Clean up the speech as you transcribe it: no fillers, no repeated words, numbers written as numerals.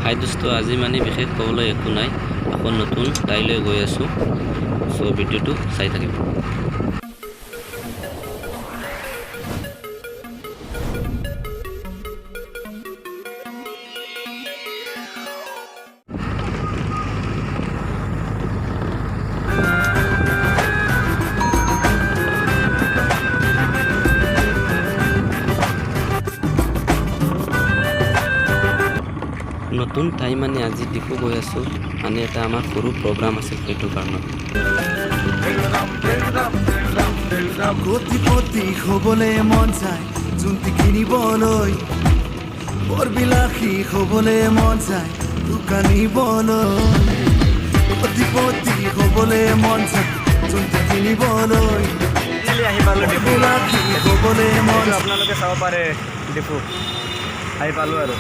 হাই দোস্ত, আজি মানে বিশেষ ক'বলৈ একো নাই। আকৌ নতুন ঠাইলৈ গৈ আছোঁ। চ' ভিডিঅ'টো চাই থাকিব। নতুন ঠাই মানে আজি ডিপু গৈ আছোঁ। মানে এটা আমাৰ সৰু প্ৰগ্ৰাম আছিল, সেইটো কাৰণত। কোটিপতি হ'বলৈ মন যায় যোনটি কিনিবলৈ, বৰবিলাসী হ'বলৈ মন যায় দোকানিবলৈ। কোটিপতি হ'বলৈ মন যায় যোনটি কিনিবলৈ, বৰবিলাসী হ'বলৈ মন যায়। আপোনালোকে চাব পাৰে ডিপু আহি পালোঁ আৰু